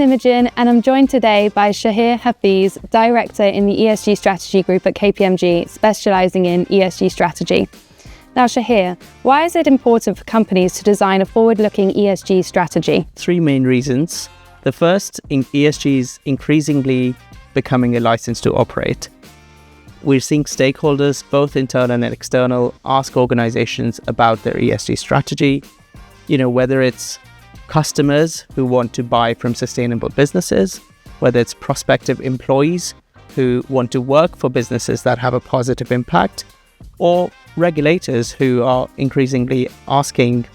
Imogen, and I'm joined today by Shaheer Hafeez, Director in the ESG Strategy Group at KPMG, specialising in ESG strategy. Now, Shaheer, why is it important for companies to design a forward-looking ESG strategy? Three main reasons. The first, ESG is increasingly becoming a license to operate. We're seeing stakeholders, both internal and external, ask organizations about their ESG strategy. Whether it's customers who want to buy from sustainable businesses, whether it's prospective employees who want to work for businesses that have a positive impact, or regulators who are increasingly asking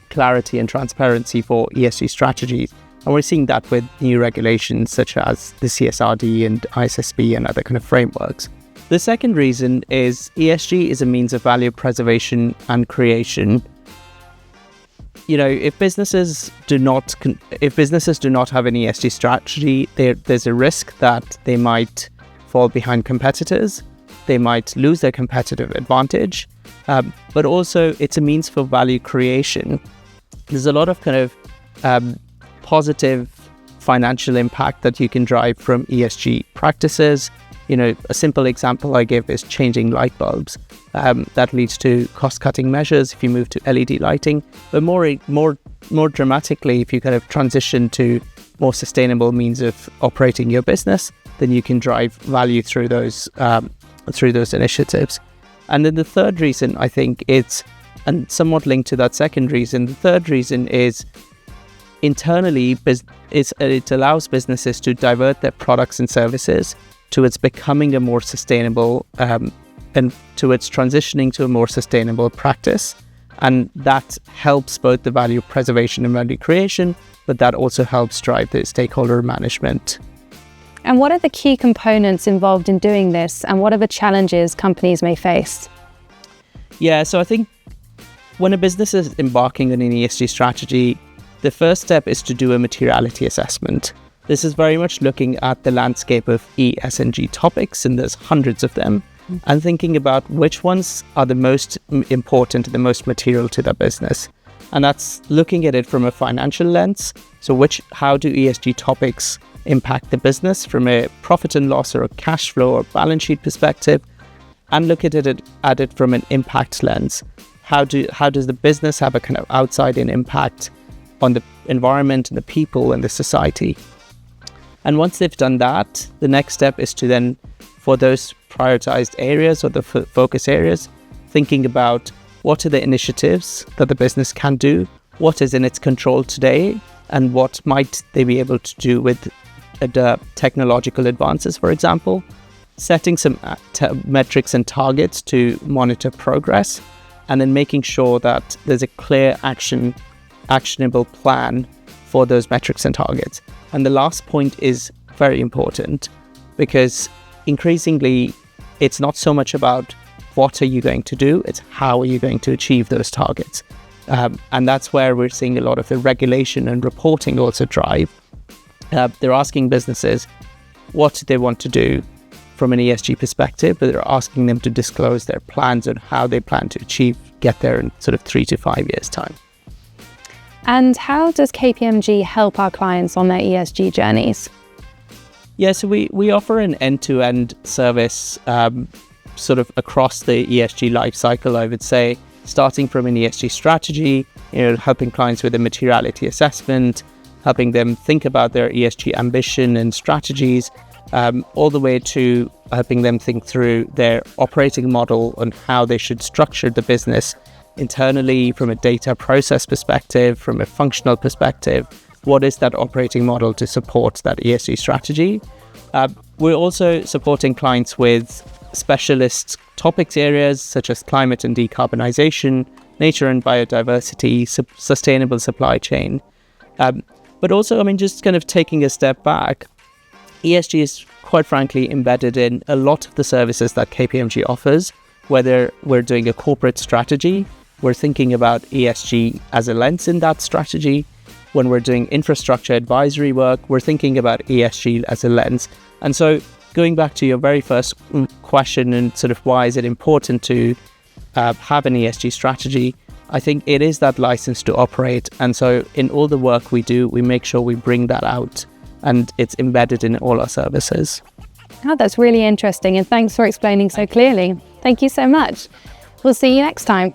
clarity and transparency for ESG strategies. And we're seeing that with new regulations such as the CSRD and ISSB and other kind of frameworks. The second reason is ESG is a means of value preservation and creation. If businesses do not have an ESG strategy, there's a risk that they might fall behind competitors. They might lose their competitive advantage, but also it's a means for value creation. There's a lot of kind of positive financial impact that you can drive from ESG practices. A simple example I give is changing light bulbs. That leads to cost-cutting measures if you move to LED lighting. But more dramatically, if you kind of transition to more sustainable means of operating your business, then you can drive value through those initiatives. And then the third reason, I think, and somewhat linked to that second reason, the third reason is internally, it allows businesses to divert their products and services towards becoming a more sustainable and towards transitioning to a more sustainable practice. And that helps both the value preservation and value creation, but that also helps drive the stakeholder management. And what are the key components involved in doing this, and what are the challenges companies may face? Yeah, so I think when a business is embarking on an ESG strategy, the first step is to do a materiality assessment. This is very much looking at the landscape of E, S, and G topics, and there's hundreds of them, and thinking about which ones are the most important, the most material to the business. And that's looking at it from a financial lens. So how do ESG topics impact the business from a profit and loss or a cash flow or balance sheet perspective, and look at it from an impact lens. How does the business have a kind of outside-in impact on the environment and the people and the society? And once they've done that, the next step is to then, for those prioritized areas or the focus areas, thinking about what are the initiatives that the business can do, what is in its control today, and what might they be able to do with the technological advances, for example, setting some metrics and targets to monitor progress, and then making sure that there's a clear actionable plan for those metrics and targets. And the last point is very important, because increasingly it's not so much about what are you going to do, it's how are you going to achieve those targets. And that's where we're seeing a lot of the regulation and reporting also drive. They're asking businesses what they want to do from an ESG perspective, but they're asking them to disclose their plans and how they plan to get there in sort of 3 to 5 years' time. And how does KPMG help our clients on their ESG journeys? Yeah, so we offer an end-to-end service sort of across the ESG life cycle, I would say, starting from an ESG strategy, helping clients with a materiality assessment, helping them think about their ESG ambition and strategies, all the way to helping them think through their operating model and how they should structure the business internally from a data process perspective, from a functional perspective. What is that operating model to support that ESG strategy? We're also supporting clients with specialist topics areas such as climate and decarbonization, nature and biodiversity, sustainable supply chain. But also, just kind of taking a step back, ESG is quite frankly embedded in a lot of the services that KPMG offers. Whether we're doing a corporate strategy, we're thinking about ESG as a lens in that strategy. When we're doing infrastructure advisory work, we're thinking about ESG as a lens. And so going back to your very first question and sort of why is it important to have an ESG strategy, I think it is that license to operate. And so in all the work we do, we make sure we bring that out and it's embedded in all our services. Oh, that's really interesting, and thanks for explaining so clearly. Thank you so much. We'll see you next time.